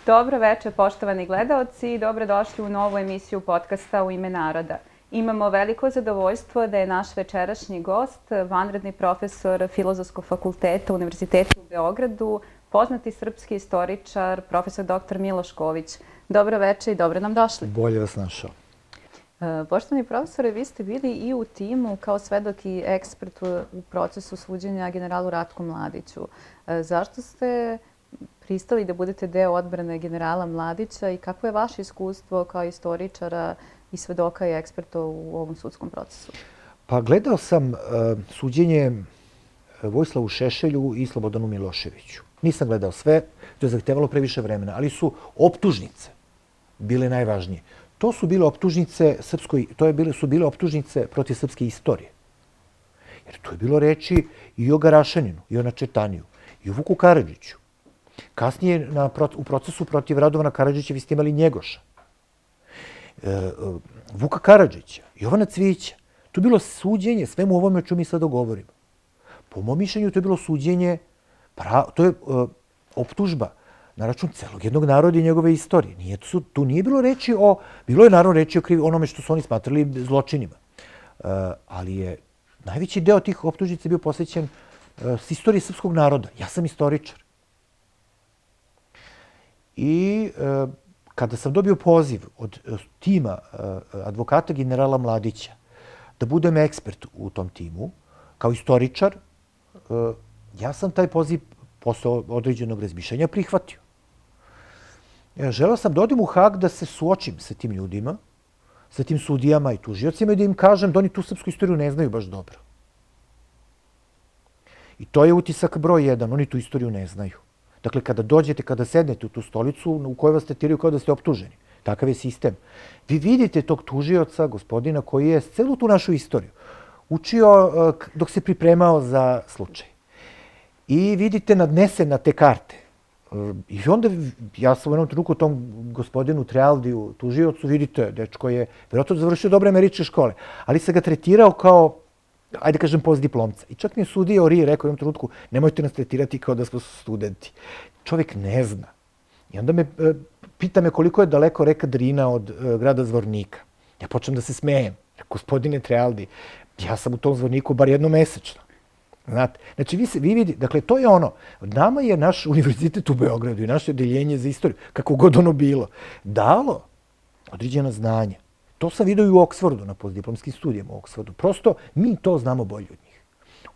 Dobro večer, poštovani gledaoci, i dobrodošli u novu emisiju podcasta U ime naroda. Imamo veliko zadovoljstvo da je naš večerašnji gost, vanredni profesor Filozofskog fakulteta Univerziteta u Beogradu, poznati srpski istoričar, profesor dr. Miloš Ković. Dobro večer i dobro nam došli. Bolje vas našao. Poštovani profesore, vi ste bili i u timu kao svedok i ekspert u procesu suđenja generalu Ratku Mladiću. Zašto ste pristali da budete deo odbrane generala Mladića i kako je vaše iskustvo kao istoričara i svedoka i eksperta u ovom sudskom procesu? Pa gledao sam suđenje Vojislavu Šešelju i Slobodanu Miloševiću. Nisam gledao sve, to je zahtevalo previše vremena, ali su optužnice bile najvažnije. To su bile optužnice su bile optužnice protiv srpske istorije. Jer tu je bilo reči i o Garašaninu, i o Načetaniju, i o Vuku Karadžiću. Kasnije u procesu protiv Radovana Karadžića vi ste imali Njegoša, Vuka Karadžića, Jovana Cvijića. To je bilo suđenje svemu ovome o čemu mi sada govorimo. Po mom mišljenju to je bilo suđenje, to je optužba na račun celog jednog naroda i njegove istorije. Tu nije bilo reči bilo je naravno reči o onome što su oni smatrali zločinima. Ali je najveći deo tih optužnica bio posvećen s istorije srpskog naroda. Ja sam istoričar. I kada sam dobio poziv od tima advokata generala Mladića da budem ekspert u tom timu, kao istoričar, ja sam taj poziv posle određenog razmišljanja prihvatio. Želeo sam da odem u Hag da se suočim sa tim ljudima, sa tim sudijama i tužiocima i da im kažem da oni tu srpsku istoriju ne znaju baš dobro. I to je utisak broj 1, oni tu istoriju ne znaju. Dakle, kada sednete u tu stolicu u kojoj vas tretiraju kao da ste optuženi. Takav je sistem. Vi vidite tog tužioca, gospodina, koji je celu tu našu istoriju učio dok se pripremao za slučaj. I vidite nadnesen na te karte. I onda ja sam u jednom trenutku tom gospodinu Trealdiju, tužiocu, vidite, dečko je vjerojatno završio dobre američke škole, ali se ga tretirao kao, ajde kažem, postdiplomca. I čak mi je sudija Ori rekao u jednom trenutku, nemojte nas tretirati kao da smo studenti. Čovjek ne zna. I onda pita me koliko je daleko reka Drina od grada Zvornika. Ja počnem da se smejem. Gospodine Trealdi, ja sam u tom Zvorniku bar jednom mesečno. Znate, znači vi vidite, dakle to je ono, nama je naš univerzitet u Beogradu i naše odeljenje za istoriju, kako god ono bilo, dalo određena znanja. To sam vidio i u Oksfordu, na postdiplomskim studijama u Oksfordu. Prosto mi to znamo bolje od njih.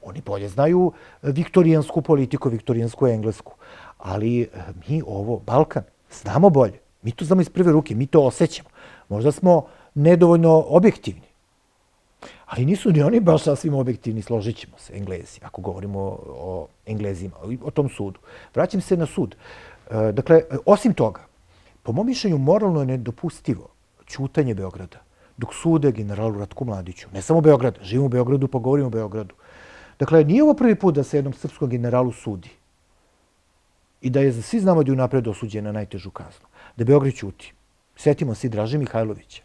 Oni bolje znaju viktorijansku politiku, viktorijansku englesku. Ali mi Balkan, znamo bolje. Mi to znamo iz prve ruke, mi to osjećamo. Možda smo nedovoljno objektivni. Ali nisu ni oni baš sasvim objektivni, složit ćemo se, Englezi, ako govorimo o Englezima, o tom sudu. Vraćam se na sud. Dakle, osim toga, po mom mišljenju moralno je nedopustivo ćutanje Beograda dok sude generalu Ratku Mladiću. Ne samo Beograda, živim u Beogradu pa govorim o Beogradu. Dakle, nije ovo prvi put da se jednom srpskom generalu sudi i da je, svi znamo da je unapred osuđen na najtežu kaznu, da Beograd ćuti. Sjetimo se i Draže Mihajlovića.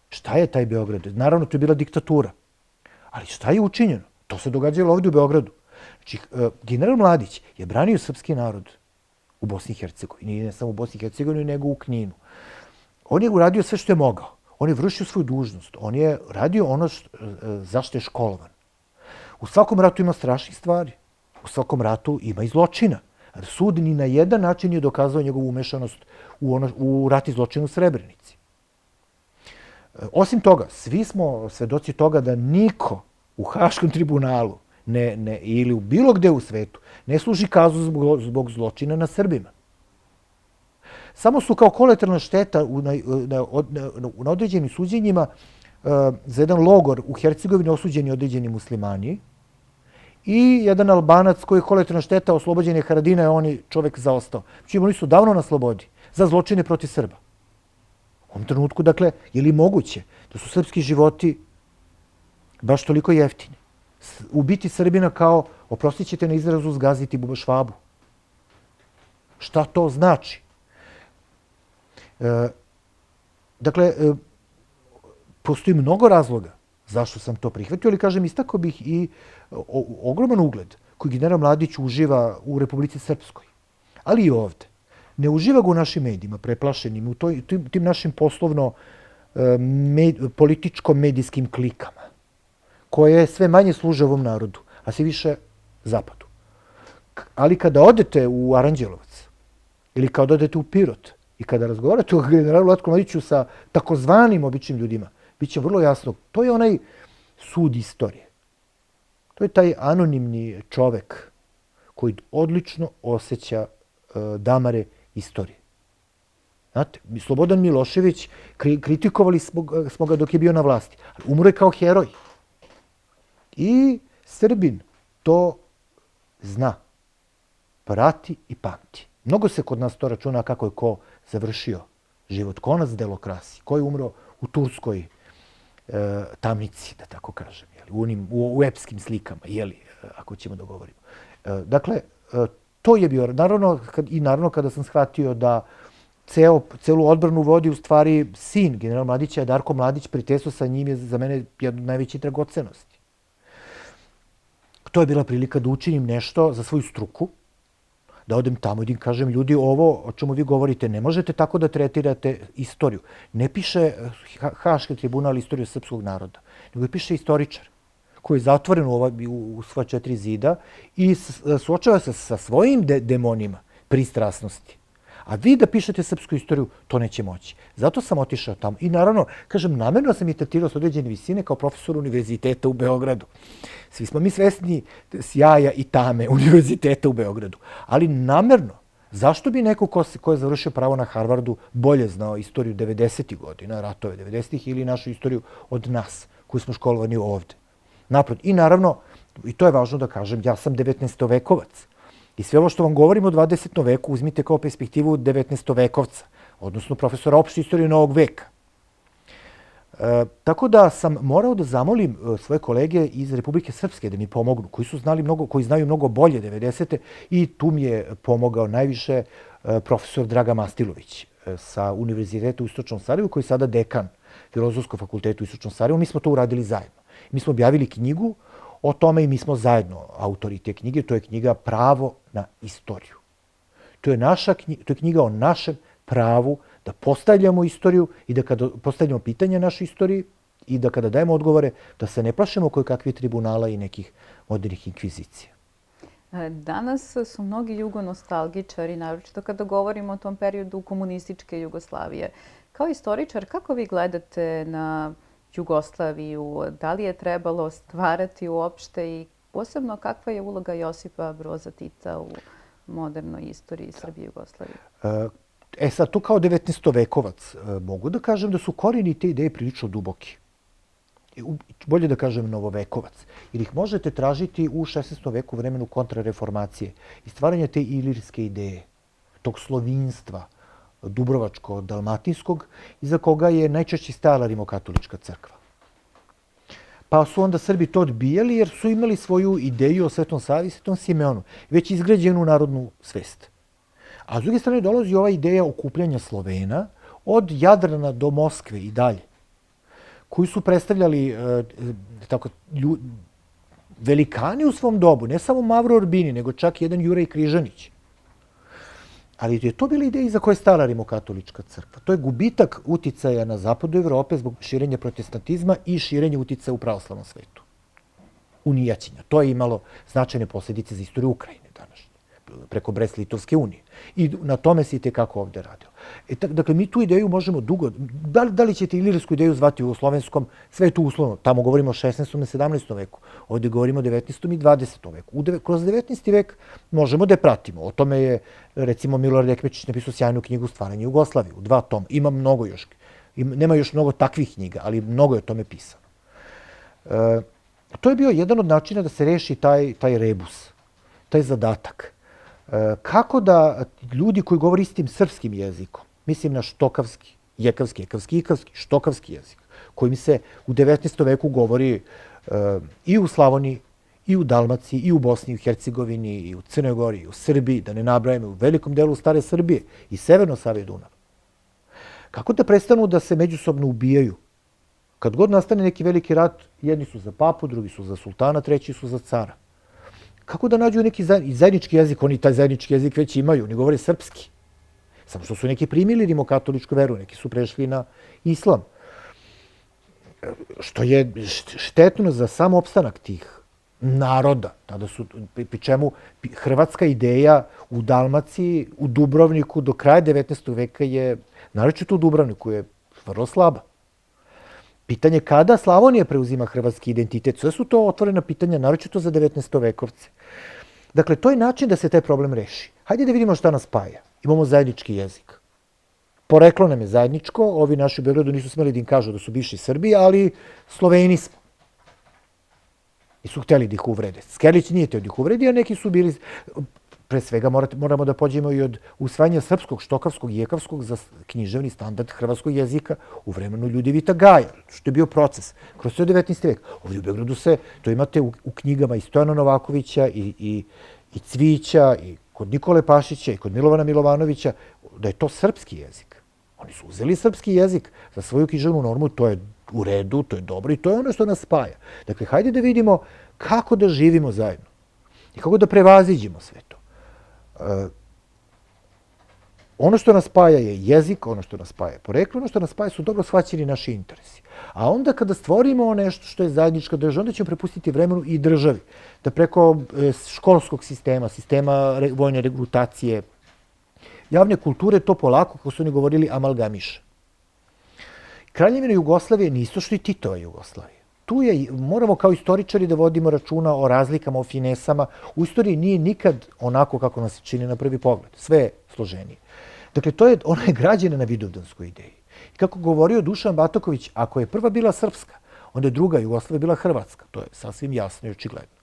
Šta je taj Beograd? Naravno, to je bila diktatura. Ali šta je učinjeno? To se događalo ovdje u Beogradu. Znači, general Mladić je branio srpski narod u Bosni i Hercegovini. Ne samo u Bosni i Hercegovini, nego u Kninu. On je uradio sve što je mogao. On je vršio svoju dužnost. On je radio ono zašto je školovan. U svakom ratu ima strašnih stvari. U svakom ratu ima i zločina. Sud ni na jedan način nije dokazao njegovu umešanost u rat i zločin u Srebrenici. Osim toga, svi smo svedoci toga da niko u Haškom tribunalu ili u bilo gde u svetu ne služi kazu zbog zločina na Srbima. Samo su kao kolateralna šteta na određenim suđenjima za jedan logor u Hercegovini osuđeni određeni muslimani i jedan Albanac koji je kolateralna šteta oslobođenje Haradina, on je čovek zaostao. Znači, oni su davno na slobodi za zločine protiv Srba. U ovom trenutku, dakle, je li moguće da su srpski životi baš toliko jeftini? Ubiti Srbina kao, oprostit ćete na izrazu, zgaziti buba švabu. Šta to znači? Dakle, postoji mnogo razloga zašto sam to prihvatio, ali kažem, istakao bih i ogroman ugled koji general Mladić uživa u Republici Srpskoj, ali i ovde. ne uživa ga u našim medijima, preplašenim, u tim našim poslovno političko-medijskim klikama, koje sve manje služe ovom narodu, a sve više zapadu. Ali kada odete u Aranđelovac, ili kada odete u Pirot, i kada razgovarate o generalu Ratku Mladiću sa takozvanim običnim ljudima, bit će vrlo jasno, to je onaj sud istorije. To je taj anonimni čovek koji odlično osjeća damare istorije. Znate, Slobodan Milošević, kritikovali smo ga dok je bio na vlasti. Umro je kao heroj. I Srbin to zna, prati i pamti. Mnogo se kod nas to računa kako je ko završio život. Konac delokrasi, ko je umro u turskoj tamnici, da tako kažem, u epskim slikama, ako ćemo da govorimo. Dakle, to je bio, naravno kada sam shvatio da celu odbranu vodi u stvari sin general Mladića, Darko Mladić, prijateljstvo sa njim je za mene jedna od najvećih dragocenosti. To je bila prilika da učinim nešto za svoju struku, da odem tamo i da im kažem, ljudi, ovo o čemu vi govorite, ne možete tako da tretirate istoriju. Ne piše Haški tribunal istoriju srpskog naroda, nego je piše istoričar koji je zatvoren u svoja 4 zida i suočava se sa svojim demonima pristrasnosti. A vi da pišete srpsku istoriju, to neće moći. Zato sam otišao tamo. I naravno, kažem, namerno sam i tretirao s određene visine kao profesor univerziteta u Beogradu. Svi smo mi svesni sjaja i tame univerziteta u Beogradu. Ali namerno, zašto bi neko ko je završio pravo na Harvardu bolje znao istoriju 90. godina, ratove 90. ili našu istoriju od nas, koji smo školovani ovde? Naprot. I naravno, i to je važno da kažem, ja sam 19. vekovac. I sve ovo što vam govorim o 20. veku uzmite kao perspektivu 19. vekovca, odnosno profesora opšte istorije novog veka. Tako da sam morao da zamolim svoje kolege iz Republike Srpske da mi pomognu, koji znaju mnogo bolje 90. I tu mi je pomogao najviše profesor Draga Mastilović sa Univerziteta u Istočnom Sarajevu, koji je sada dekan Filozofskog fakulteta u Istočnom Sarajevu. Mi smo to uradili zajedno. Mi smo objavili knjigu o tome i mi smo zajedno autori te knjige. To je knjiga Pravo na istoriju. To je knjiga o našem pravu da postavljamo istoriju i da kada postavljamo pitanja našoj istoriji i da kada dajemo odgovore, da se ne plašemo kakvih tribunala i nekih modernih inkvizicija. Danas su mnogi jugonostalgičari, naročito kada govorimo o tom periodu komunističke Jugoslavije. Kao istoričar, kako vi gledate na Jugoslaviju? Da li je trebalo stvarati uopšte i posebno kakva je uloga Josipa Broza Tita u modernoj istoriji Srbije i Jugoslavije? Sad, tu kao 19. vekovac mogu da kažem da su korijeni te ideje prilično duboki. Bolje da kažem novovekovac. Jer ih možete tražiti u 16. veku u vremenu kontrareformacije i stvaranja te ilirske ideje, tog slovinstva, dubrovačko-dalmatinskog, iza koga je najčešće stajala rimokatolička crkva. Pa su onda Srbi to odbijali jer su imali svoju ideju o Svetom Savi i Svetom Simeonu, već izgrađenu narodnu svest. A s druge strane dolazi ova ideja okupljanja Slovena od Jadrana do Moskve i dalje, koji su predstavljali velikani u svom dobu, ne samo Mavro Orbini, nego čak jedan Juraj Križanić. Ali je to bila ideja iza koje je stala rimokatolička crkva. To je gubitak uticaja na zapadu Evrope zbog širenja protestantizma i širenja uticaja u pravoslavnom svetu. Unijaćenja. To je imalo značajne posljedice za istoriju Ukrajine današnje, preko Brest-Litovske unije. I na tome se i tekako ovde radilo. Dakle, mi tu ideju možemo dugo... Da li ćete ilirsku ideju zvati u slovenskom? Sve je tu uslovno. Tamo govorimo o 16. i 17. veku. Ovde govorimo o 19. i 20. veku. Kroz 19. vek možemo da je pratimo. O tome je, recimo, Milorad Ekmečić napisao sjajnu knjigu Stvaranje Jugoslavije u 2 toma. Ima mnogo još. Nema još mnogo takvih knjiga, ali mnogo je o tome pisano. To je bio jedan od načina da se reši taj rebus, taj zadatak. Kako da ljudi koji govore istim srpskim jezikom, mislim na štokavski, jekavski, štokavski jezik, kojim se u 19. veku govori i u Slavoniji, i u Dalmaciji, i u Bosni, i u Hercegovini, i u Crnoj Gori, i u Srbiji, da ne nabrajamo, u velikom delu stare Srbije i severno Save i Dunav. Kako da prestanu da se međusobno ubijaju? Kad god nastane neki veliki rat, jedni su za papu, drugi su za sultana, treći su za cara. Kako da nađu neki zajednički jezik? Oni taj zajednički jezik već imaju, oni govore srpski. Samo što su neki primili rimokatoličku veru, neki su prešli na islam. Što je štetno za sam opstanak tih naroda. Tada su, pri čemu hrvatska ideja u Dalmaciji, u Dubrovniku do kraja 19. veka je, naročito u Dubrovniku, je vrlo slaba. Pitanje kada Slavonija preuzima hrvatski identitet, sve su to otvorena pitanja, naročito za 19. vekovce. Dakle, to je način da se taj problem reši. Hajde da vidimo šta nas spaja. Imamo zajednički jezik. Poreklo nam je zajedničko, ovi naši u Beogradu nisu smeli da im kažu da su bivši Srbi, ali Sloveni smo. Nisu hteli da ih uvrede. Skerlić nije teo da ih uvredi, a neki su bili... Pre svega moramo da pođemo i od usvajanja srpskog, štokavskog i jekavskog za književni standard hrvatskog jezika u vremenu Ljudevita Gaja, što je bio proces kroz sve 19. vek. Ovdje u Beogradu se, to imate u knjigama i Stojana Novakovića i Cvića i kod Nikole Pašića i kod Milovana Milovanovića, da je to srpski jezik. Oni su uzeli srpski jezik za svoju književnu normu, to je u redu, to je dobro i to je ono što nas spaja. Dakle, hajde da vidimo kako da živimo zajedno i kako da prevaziđemo sve to. Ono što nas spaja je jezik, ono što nas spaja je poreklo, ono što nas spaja su dobro shvaćeni naši interesi. A onda kada stvorimo nešto što je zajednička država, onda ćemo prepustiti vremenu i državi. Da preko školskog sistema, sistema vojne regrutacije, javne kulture to polako, kako su oni govorili, amalgamiše. Kraljevina Jugoslavije nisu što i Titova Jugoslavija. Tu je, moramo kao istoričari da vodimo računa o razlikama, o finesama. U istoriji nije nikad onako kako nas se čini na prvi pogled. Sve je složenije. Dakle, ona je građena na vidovdanskoj ideji. I kako govorio Dušan Bataković, ako je prva bila srpska, onda je druga Jugoslavija bila hrvatska. To je sasvim jasno i očigledno.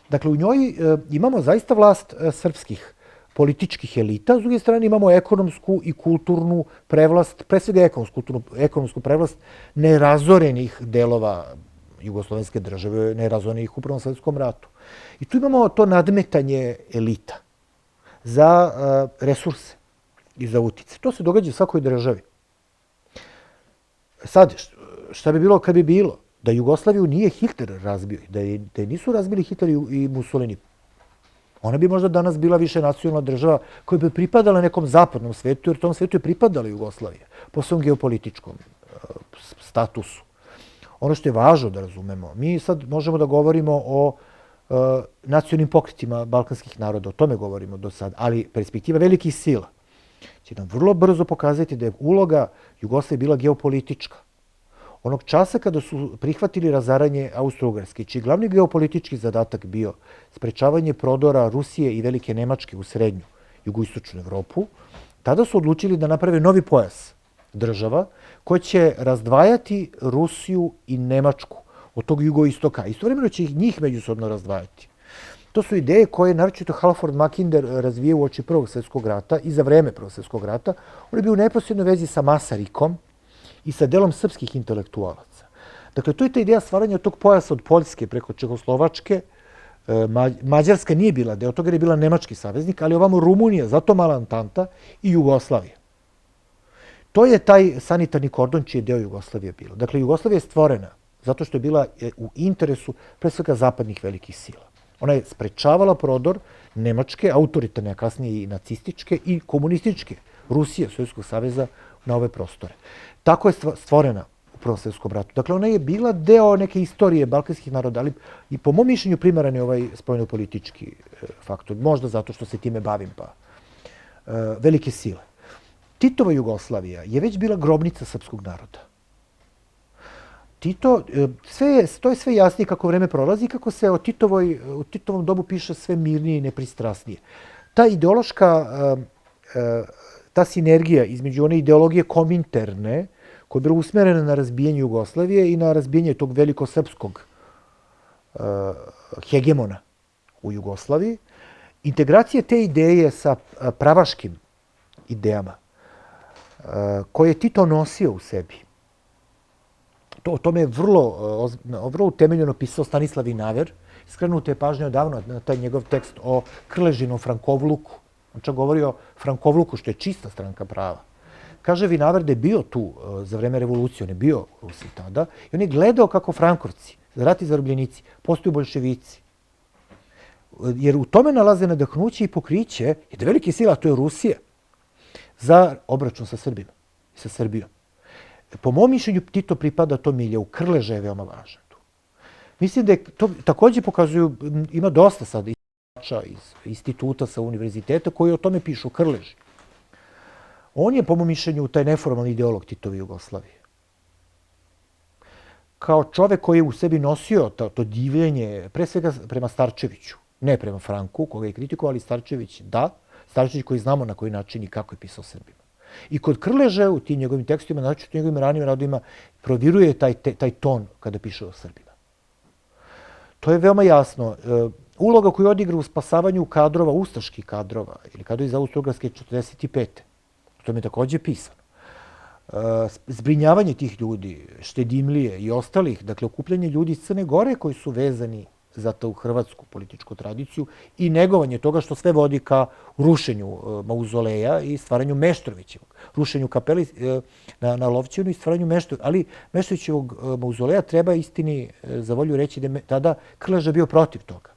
Dakle, u njoj imamo zaista vlast srpskih političkih elita, s druge strane imamo ekonomsku i kulturnu prevlast, pre svega ekonomsku prevlast nerazorenih delova jugoslovenske države, nerazorenih u Prvom svetskom ratu. I tu imamo to nadmetanje elita za resurse i za utice. To se događa u svakoj državi. Sad, šta bi bilo kad bi bilo? Da Jugoslaviju nije Hitler razbio, da je nisu razbili Hitler i Mussolini. Ona bi možda danas bila više nacionalna država koja bi pripadala nekom zapadnom svetu, jer tom svetu je pripadala Jugoslavija po svom geopolitičkom statusu. Ono što je važno da razumemo, mi sad možemo da govorimo o nacionalnim pokretima balkanskih naroda, o tome govorimo do sad, ali perspektiva velikih sila će nam vrlo brzo pokazati da je uloga Jugoslavije bila geopolitička. Onog časa kada su prihvatili razaranje Austro-Ugarske, čiji glavni geopolitički zadatak bio sprečavanje prodora Rusije i Velike Nemačke u srednju jugoistočnu Evropu, tada su odlučili da naprave novi pojas država koji će razdvajati Rusiju i Nemačku od tog jugoistoka. Istovremeno će njih međusobno razdvajati. To su ideje koje naročito Halford Mackinder razvije u oči Prvog svjetskog rata i za vreme Prvog svjetskog rata. On je bio u neposrednoj vezi sa Masarikom i sa delom srpskih intelektualaca. Dakle, to je ta ideja stvaranja tog pojasa od Poljske preko Čehoslovačke. Mađarska nije bila deo toga jer je bila nemački saveznik, ali ovamo Rumunija, zato mala Antanta i Jugoslavija. To je taj sanitarni kordon čiji je deo Jugoslavije bilo. Dakle, Jugoslavija je stvorena zato što je bila u interesu pre svega zapadnih velikih sila. Ona je sprečavala prodor Nemačke, autoritarne, a kasnije i nacističke i komunističke Rusije, Sovjetskog saveza na ove prostore. Tako je stvorena u Prvom svjetskom ratu. Dakle, ona je bila deo neke istorije balkanskih naroda, ali i po mom mišljenju primaran je ovaj spoljnopolitički faktor. Možda zato što se time bavim, pa velike sile. Titova Jugoslavija je već bila grobnica srpskog naroda. Tito, to je sve jasnije kako vreme prolazi i kako se o Titovom dobu piše sve mirnije i nepristrasnije. Ta ideološka, ta sinergija između one ideologije kominterne, koja je bila usmerena na razbijanje Jugoslavije i na razbijanje tog velikosrpskog hegemona u Jugoslaviji, integracija te ideje sa pravaškim idejama koje je Tito nosio u sebi. O tome je vrlo utemeljeno pisao Stanislav Vinaver. Skrenuta je pažnja odavno na taj njegov tekst o Krležinom Frankovluku. On čak govori o Frankovluku, što je čista stranka prava. Kaže Vinaver da je bio tu za vreme revolucije, on je bio u Rusiji tada, i on je gledao kako Frankovci, rati zarobljenici, postaju bolševici. Jer u tome nalaze nadahnuće i pokriće jedne velike sile, a to je Rusija. za obračun sa Srbima i sa Srbijom. Po mom mišljenju Tito pripada tom miljeu. Krleža je veoma važan tu. Mislim da je to takođe pokazuju, ima dosta sada iz instituta sa univerziteta koji o tome pišu, Krleži. On je, po mom mišljenju, taj neformalni ideolog Titove Jugoslavije. Kao čovek koji je u sebi nosio to divljenje, pre svega prema Starčeviću, ne prema Franku, koga je kritikovao, ali Starčević da. Starčević koji znamo na koji način i kako je pisao Srbima. I kod Krleže u tim njegovim tekstima, znači u njegovim ranim radovima, proviruje taj ton kada piše o Srbima. To je veoma jasno. Uloga koju odigra u spasavanju kadrova, ustaških kadrova, ili kadrovi iz Austro-Ugarske 45. To mi je takođe pisano. Zbrinjavanje tih ljudi, Štedimlije i ostalih, dakle, okupljanje ljudi iz Crne Gore koji su vezani za tu hrvatsku političku tradiciju i negovanje toga što sve vodi ka rušenju mauzoleja i stvaranju Meštrovićevog. Rušenju kapeli na Lovćenu i stvaranju Meštrovićevog. Ali Meštrovićevog mauzoleja treba istini za volju reći da je tada Krleža bio protiv toga,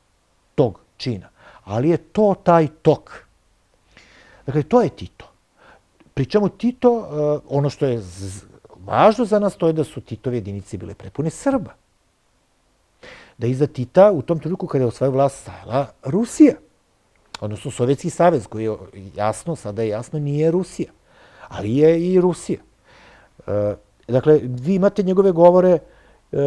tog čina. Ali je to taj tok. Dakle, to je Tito. Pričemu Tito, ono što je važno za nas, to je da su Titove jedinice bile prepune Srba. Da iza Tita u tom trenutku kada je osvojila vlast stajala Rusija. Odnosno Sovjetski savez koji je jasno, sada je jasno, nije Rusija. Ali je i Rusija. Dakle, vi imate njegove govore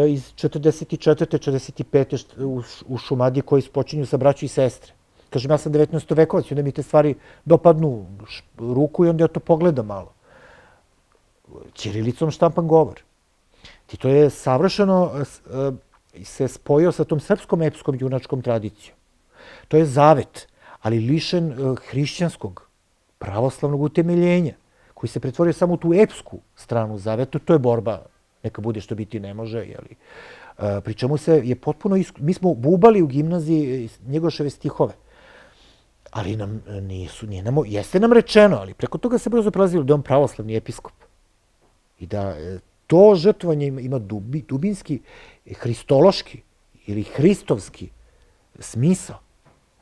iz 44. 45. u Šumadiji koji spočinju sa braću i sestre. Kažem, ja sam 19. vekovac i onda mi te stvari dopadnu ruku i onda ja to pogledam malo. Ćirilicom štampan govor. Tito je savršeno se spojio sa tom srpskom epskom junačkom tradicijom. To je zavet, ali lišen hrišćanskog, pravoslavnog utemeljenja, koji se pretvorio samo u tu epsku stranu zaveta. To je borba, neka bude što biti ne može, jeli. Pri čemu se je potpuno... Mi smo bubali u gimnaziji Njegoševe stihove, ali nam nisu, jeste nam rečeno, ali preko toga se brzo prelazilo da je on pravoslavni episkop. I da to žrtvovanje ima dubinski, hristološki ili hristovski smisao.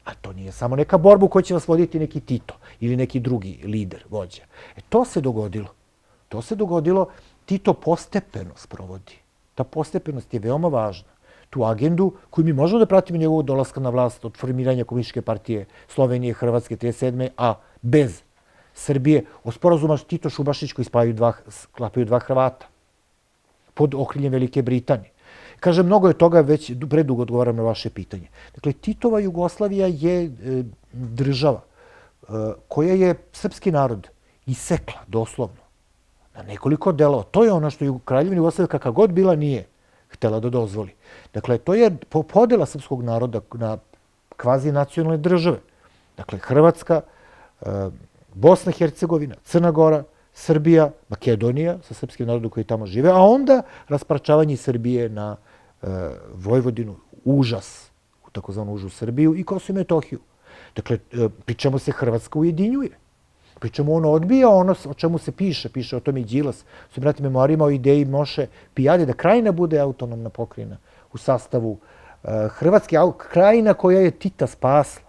A to nije samo neka borba u kojoj će vas voditi neki Tito ili neki drugi lider, vođa. To se dogodilo. To se dogodilo. Tito postepeno sprovodi. Ta postepenost je veoma važna. Tu agendu koju mi možemo da pratimo njegovog dolaska na vlast od formiranja Komunističke partije Slovenije, Hrvatske 37. a bez Srbije, od sporazuma Tito-Šubašić koji sklapaju dva Hrvata pod okriljem Velike Britanije. Kažem, mnogo je toga, već predugo odgovaram na vaše pitanje. Dakle, Titova Jugoslavija je država koja je srpski narod isekla, doslovno, na nekoliko delova. To je ono što Kraljevina Jugoslavija, kakva god bila, nije htela da dozvoli. Dakle, to je podela srpskog naroda na kvazi nacionalne države. Dakle, Hrvatska, Bosna i Hercegovina, Crna Gora, Srbija, Makedonija sa srpskim narodom koji tamo žive, a onda rasparčavanje Srbije na Vojvodinu, užas, u takozvanu užu Srbiju i Kosovo i Metohiju. Dakle, pri čemu se Hrvatska ujedinjuje. Pri čemu ono odbija ono o čemu se piše o tome i Đilas, u svojim ratnim memoarima o ideji Moše Pijade, da Krajina bude autonomna pokrajina u sastavu Hrvatske, Krajina koja je Tita spasla,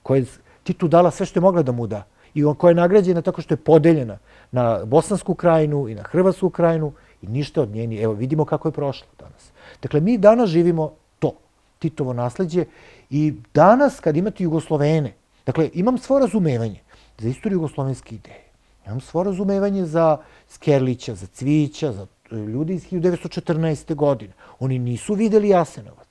koja je Titu dala sve što je mogla da mu da i koja je nagrađena tako što je podeljena na Bosansku krajinu i na Hrvatsku krajinu i ništa od njeni. Evo, vidimo kako je prošlo danas. Dakle, mi danas živimo to, Titovo nasleđe i danas kad imate Jugoslovene, dakle, imam svo razumevanje za istoriju jugoslovenske ideje. Imam svo razumevanje za Skerlića, za Cvijića, za ljudi iz 1914. godine. Oni nisu videli Jasenovac.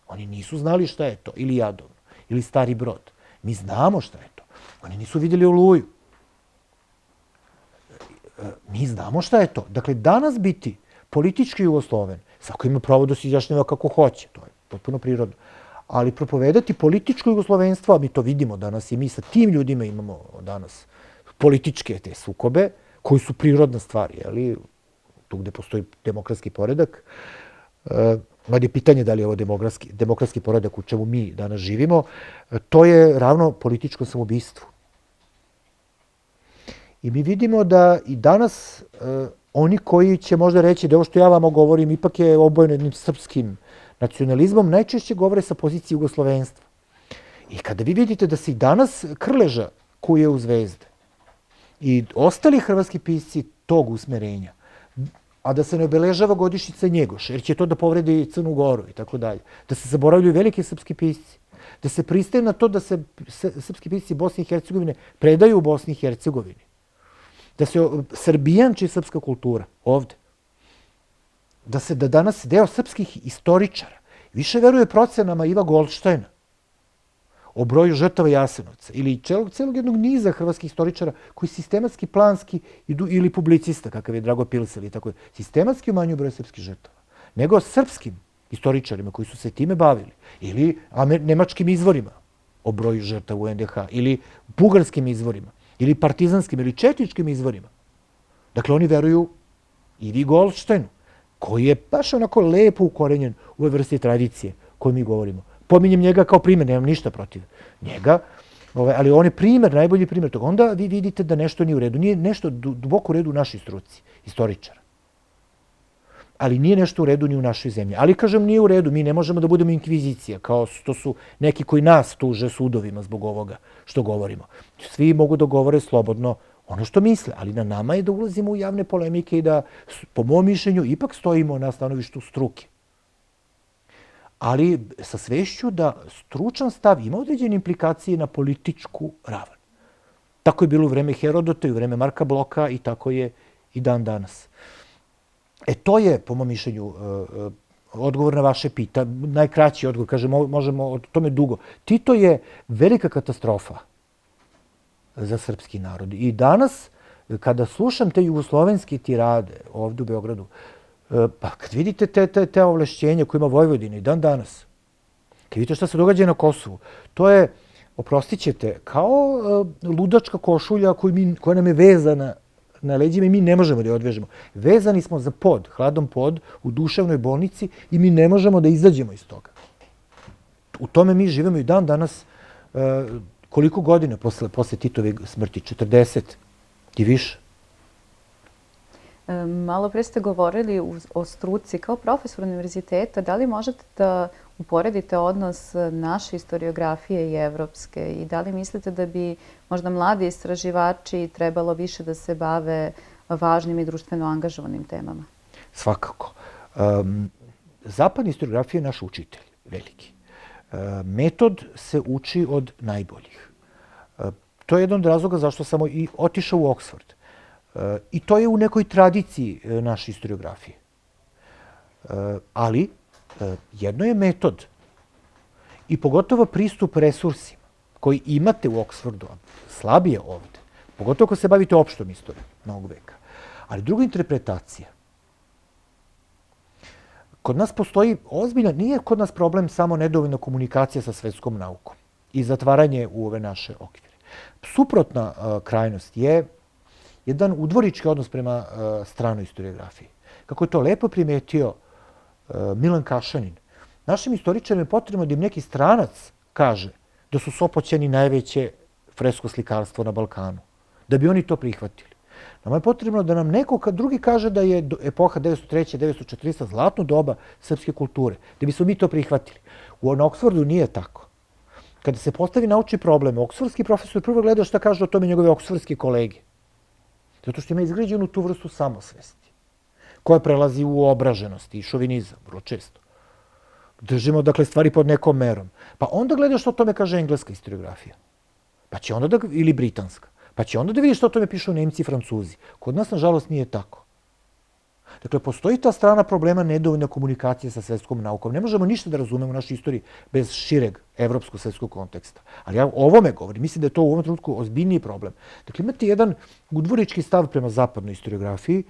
Oni nisu znali šta je to, ili Jadovno, ili Stari Brod. Mi znamo šta je to. Oni nisu videli Oluju. Mi znamo šta je to. Dakle, danas biti politički Jugosloven, svako ima pravo da se izjašnjava kako hoće, to je potpuno prirodno. Ali propovedati političko jugoslovenstvo, a mi to vidimo danas i mi sa tim ljudima imamo danas političke te sukobe, koji su prirodna stvar, jeli, tu gde postoji demokratski poredak. Mada je pitanje da li je ovo demokratski poredak u čemu mi danas živimo, to je ravno političkom samobistvu. I mi vidimo da i danas oni koji će možda reći da ovo što ja vama govorim ipak je obojeno jednim srpskim nacionalizmom, najčešće govore sa pozicije jugoslovenstva. I kada vi vidite da se i danas Krleža kuje u zvezde, i ostali hrvatski pisci tog usmerenja, a da se ne obeležava godišnjica Njegoša, jer će to da povredi Crnu Goru i tako dalje. Da se zaboravljaju veliki srpski pisci. Da se pristaje na to da se srpski pisci Bosne i Hercegovine predaju u Bosni i Hercegovini. Da se srbijanči srpska kultura ovde. Da danas deo srpskih istoričara više veruje procenama Iva Goldštajna o broju žrtava Jasenovca ili celog jednog niza hrvatskih istoričara koji sistematski, planski ili publicista, kakav je Drago Pilsel i tako je, sistematski umanjuju broj srpskih žrtava, nego srpskim istoričarima koji su se time bavili ili nemačkim izvorima o broju žrtava u NDH ili bugarskim izvorima ili partizanskim ili četničkim izvorima. Dakle, oni veruju Ivi Goldštajnu, koji je baš onako lepo ukorenjen u ovoj vrsti tradicije koju mi govorimo. Pominjem njega kao primjer, nemam ništa protiv njega, ali on je primjer, najbolji primjer toga. Onda vi vidite da nešto nije u redu. Nije nešto duboko u redu u našoj struci, istoričara. Ali nije nešto u redu ni u našoj zemlji. Ali, kažem, nije u redu. Mi ne možemo da budemo inkvizicija, kao što su neki koji nas tuže sudovima zbog ovoga što govorimo. Svi mogu da govore slobodno ono što misle, ali na nama je da ulazimo u javne polemike i da, po mom mišljenju, ipak stojimo na stanovištu struke. Ali sa svešću da stručan stav ima određene implikacije na političku ravan. Tako je bilo u vreme Herodota i u vreme Marka Bloka i tako je i dan danas. To je, po mom mišljenju, odgovor na vaše pitanje, najkraći odgovor, kažem, možemo o tome dugo. Tito je velika katastrofa za srpski narod. I danas, kada slušam te jugoslovenske tirade ovdje u Beogradu, pa kad vidite te ovlašćenja koje ima Vojvodina i dan danas, kad vidite šta se događa na Kosovu, to je, oprostit ćete, kao ludačka košulja koja nam je vezana na leđima i mi ne možemo da je odvežemo. Vezani smo za pod, hladan pod, u duševnoj bolnici i mi ne možemo da izađemo iz toga. U tome mi živimo i dan danas. Koliko godina posle Titove smrti? 40 i više? Malo pre ste govorili o struci. Kao profesor univerziteta, da li možete da uporedite odnos naše historiografije i evropske i da li mislite da bi možda mladi istraživači trebalo više da se bave važnim i društveno angažovanim temama? Svakako. Zapadna historiografija je naš učitelj, veliki. Metod se uči od najboljih. To je jedan od razloga zašto sam i otišao u Oksford. I to je u nekoj tradiciji naše historiografije. Ali jedno je metod i pogotovo pristup resursima koji imate u Oksfordu, slabije ovde, pogotovo ako se bavite opštom istorijom novog veka. Ali druga interpretacija. Kod nas postoji ozbiljna, nije kod nas problem samo nedovoljna komunikacija sa svetskom naukom i zatvaranje u ove naše okvire. Suprotna krajnost je jedan udvorički odnos prema stranoj historiografiji. Kako je to lepo primetio Milan Kašanin, našim istoričarima je potrebno da im neki stranac kaže da su Sopoćani najveće fresko slikarstvo na Balkanu, da bi oni to prihvatili. Nama je potrebno da nam neko drugi kaže da je epoha 903. 940. zlatno doba srpske kulture, da bismo mi to prihvatili. Na Oksfordu nije tako. Kada se postavi naučni problem, oksfordski profesor prvo gleda šta kaže o tome njegove oksfordske kolege. Zato što ima izgrađenu tu vrstu samosvesti, koja prelazi u obraženost i šovinizam, vrlo često. Držimo, dakle, stvari pod nekom merom. Pa onda gleda što o tome kaže engleska historiografija. Pa će onda ili britanska. Pa će onda da vidi što o tome pišu Nemci i Francuzi. Kod nas, nažalost, nije tako. Dakle, postoji ta strana problema nedovoljne komunikacije sa svetskom naukom. Ne možemo ništa da razumemo u našoj istoriji bez šireg evropskog svetskog konteksta. Ali ja o ovome govorim. Mislim da je to u ovom trenutku ozbiljniji problem. Dakle, imate jedan udvorički stav prema zapadnoj historiografiji,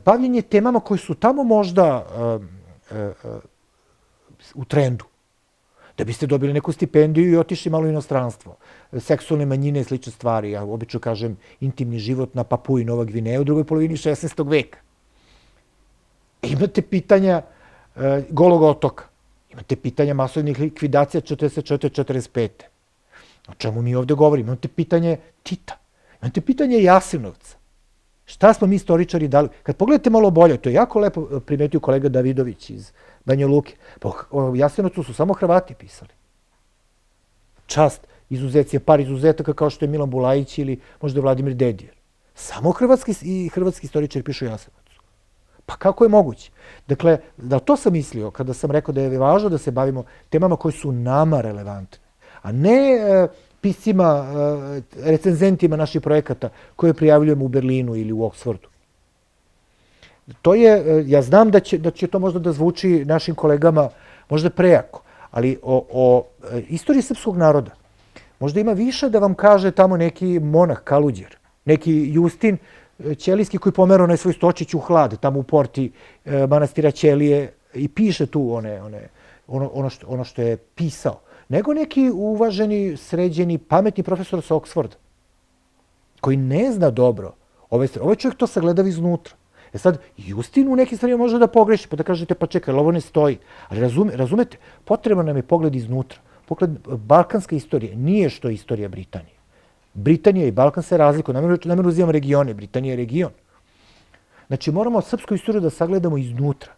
bavljenje temama koji su tamo možda u trendu. Da biste dobili neku stipendiju i otišli malo u inostranstvo. Seksualne manjine i slične stvari. Ja obično kažem intimni život na Papui Nova Gvineja u drugoj polovini 16. veka. Imate pitanja Golog otoka. Imate pitanja masovnih likvidacija 44-45. O čemu mi ovde govorimo? Imate pitanje Tita. Imate pitanje Jasenovca. Šta smo mi istoričari dali? Kad pogledate malo bolje, to je jako lepo primetio kolega Davidović iz Banja Luke. O Jasenovcu su samo Hrvati pisali. Čast, izuzeci je par izuzetaka kao što je Milan Bulajić ili možda Vladimir Dedijer. Samo hrvatski istoričari pišu o Jasenovcu. Pa kako je moguće? Dakle, da to sam mislio kada sam rekao da je važno da se bavimo temama koje su nama relevantne, a ne piscima, recenzentima naših projekata koje prijavljujemo u Berlinu ili u Oksfordu. To je, ja znam da će to možda da zvuči našim kolegama možda prejako, ali o istoriji srpskog naroda možda ima više da vam kaže tamo neki monah Kaluđer, neki Justin Ćelijski koji pomerao onaj svoj stočić u hlad tamo u porti manastira Ćelije i piše tu ono što je pisao, nego neki uvaženi, sređeni, pametni profesor sa Oksforda koji ne zna dobro ovaj čovjek to sagledava iznutra. E sad, Justin u nekim stvarima može da pogreši, pa da kažete, pa čekaj, ovo ne stoji. Ali razumete, potreban nam je pogled iznutra. Pogled balkanske istorije nije što je istorija Britanije. Britanija i Balkan se razlikuju. Namjerno uzimam regione, Britanija je region. Znači, moramo srpsku istoriju da sagledamo iznutra.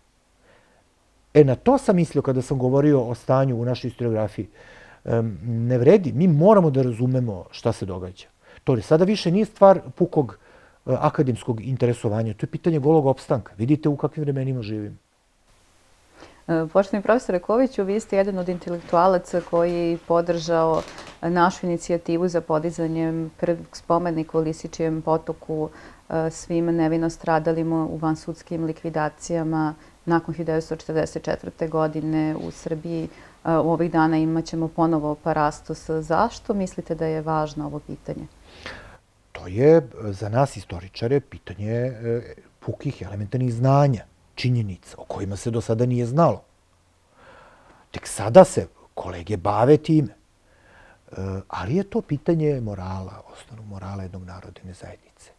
Na to sam mislio kada sam govorio o stanju u našoj historiografiji. Ne vredi, mi moramo da razumemo šta se događa. To sada više nije stvar pukog akademskog interesovanja. To je pitanje golog opstanka. Vidite u kakvim vremenima živimo. Poštovani profesore Koviću, vi ste jedan od intelektualaca koji je podržao našu inicijativu za podizanjem prvog spomenika u Lisičijem potoku svim nevino stradalima u vansudskim likvidacijama nakon 1944. godine u Srbiji. Ovih dana imat ćemo ponovo parastos. Zašto mislite da je važno ovo pitanje? To je za nas istoričare pitanje pukih elementarnih znanja, činjenica o kojima se do sada nije znalo. Tek sada se kolege bave time. Ali je to pitanje morala, osnovnog morala jednog naroda, jedne zajednice.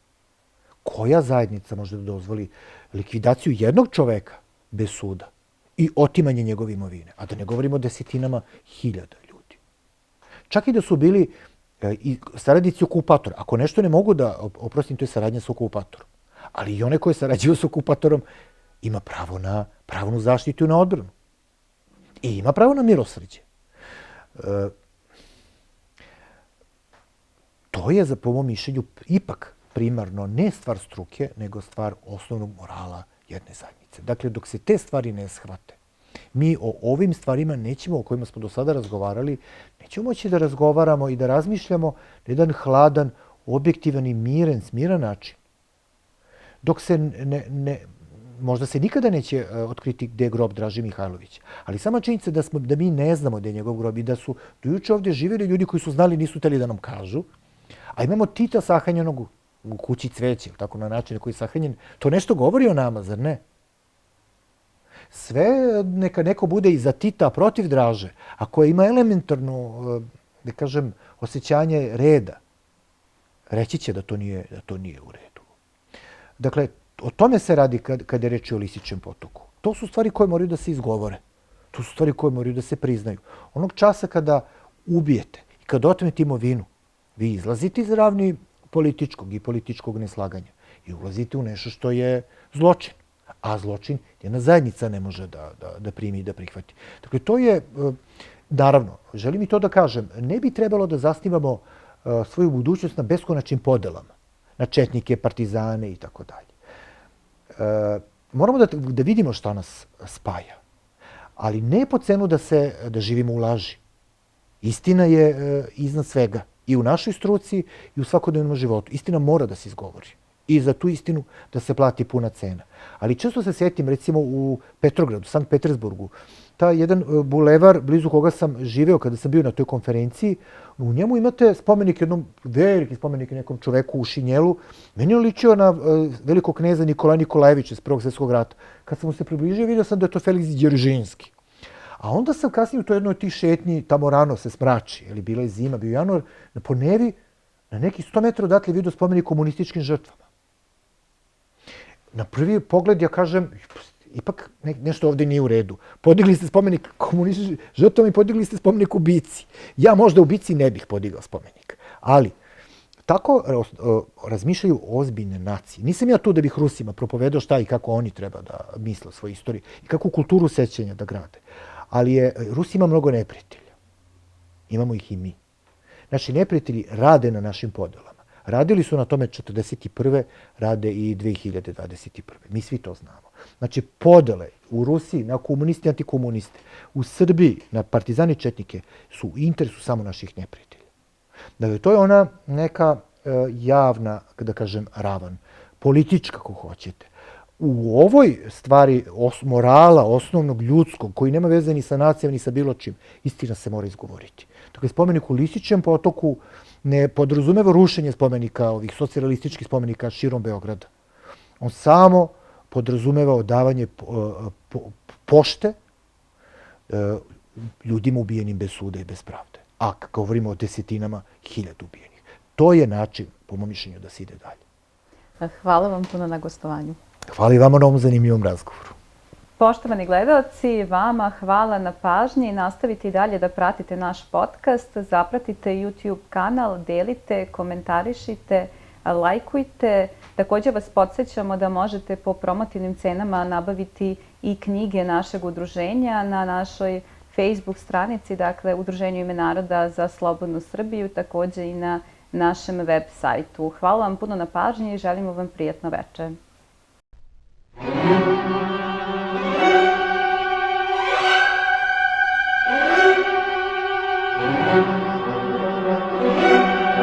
Koja zajednica može da dozvoli likvidaciju jednog čoveka bez suda i otimanje njegove imovine? A da ne govorimo o desetinama hiljada ljudi. Čak i da su bili i saradnici okupatora. Ako nešto ne mogu da oprostim, to je saradnja sa okupatorom. Ali i onaj koji je sarađivao sa okupatorom ima pravo na pravnu zaštitu i na odbranu. I ima pravo na milosrđe. To je, po mom mišljenju, ipak primarno ne stvar struke, nego stvar osnovnog morala jedne zajednice. Dakle, dok se te stvari ne shvate, mi o ovim stvarima nećemo, o kojima smo do sada razgovarali, nećemo moći da razgovaramo i da razmišljamo na jedan hladan, objektivan i smiran način. Dok se možda se nikada neće otkriti gde je grob Draže Mihajlovića. Ali sama činjenica da mi ne znamo gde je njegov grob i da su dojuče ovdje živjeli ljudi koji su znali, nisu hteli da nam kažu, a imamo Tita sahranjenog u kući Cveće, tako na način na koji je sahranjen, to nešto govori o nama, zar ne? Sve neka neko bude iza Tita protiv Draže, a koja ima elementarno, da kažem, osjećanje reda, reći će da to nije u redu. Dakle, o tome se radi kada je reč o Lisičijem potoku. To su stvari koje moraju da se izgovore. To su stvari koje moraju da se priznaju. Onog časa kada ubijete i kada otmete imovinu, vi izlazite iz ravni političkog i političkog neslaganja i ulazite u nešto što je zločin. A zločin jedna zajednica ne može da primi i da prihvati. Dakle, to je, naravno, želim i to da kažem, ne bi trebalo da zasnivamo svoju budućnost na beskonačnim podelama, na četnike, partizane i tako dalje. Moramo da vidimo šta nas spaja, ali ne po cenu da živimo u laži. Istina je iznad svega i u našoj struci i u svakodnevnom životu. Istina mora da se izgovori i za tu istinu da se plati puna cena. Ali često se sjetim, recimo u Petrogradu, Sankt Petersburgu, taj jedan bulevar blizu koga sam živeo kada sam bio na toj konferenciji, u njemu imate spomenik jednom, veliki spomenik nekom čoveku u šinjelu. Meni je ličio na velikog kneza Nikolaja Nikolajevića iz Prvog svjetskog rata. Kad sam mu se približio, vidio sam da je to Feliks Đeržinski. A onda sam kasnije u toj jednoj od tih šetnji, tamo rano se smrači, jer bila je zima, bio januar, po Nevi, na nekih 100 metara odatle vidio spomenik komunističkim žrtvama. Na prvi pogled ja kažem, ipak nešto ovdje nije u redu. Podigli ste spomenik komunističkim žrtvama i podigli ste spomenik ubici. Ja možda ubici ne bih podigao spomenik. Ali, tako razmišljaju ozbiljne nacije. Nisam ja tu da bih Rusima propovedao šta i kako oni treba da misle o svojoj istoriji i kakvu kulturu sećanja da grade. Ali Rusi ima mnogo neprijatelja. Imamo ih i mi. Naši neprijatelji rade na našim podelama. Radili su na tome 1941. Rade i 2021. Mi svi to znamo. Znači, podele u Rusiji na komuniste i antikomuniste, u Srbiji na partizani i četnike su u interesu samo naših neprijatelja. Dakle, to je ona neka javna, da kažem, ravan, politička, kako hoćete. U ovoj stvari morala, osnovnog ljudskog, koji nema veze ni sa nacijama, ni sa bilo čim, istina se mora izgovoriti. Dakle, spomenik u Lisićem potoku ne podrazumeva rušenje spomenika, ovih socijalističkih spomenika širom Beograda. On samo podrazumeva odavanje pošte ljudima ubijenim bez suda i bez pravde. A govorimo o desetinama hiljada ubijenih. To je način, po mom mišljenju, da se ide dalje. Hvala vam puno na gostovanju. Hvala i vama na ovom zanimljivom razgovoru. Poštovani gledalci, vama hvala na pažnji. Nastavite i dalje da pratite naš podcast. Zapratite YouTube kanal, delite, komentarišite, lajkujte. Također vas podsjećamo da možete po promotivnim cenama nabaviti i knjige našeg udruženja na našoj Facebook stranici, dakle Udruženju Ime naroda za slobodnu Srbiju, također i na našem web sajtu. Hvala vam puno na pažnji i želimo vam prijatno večer.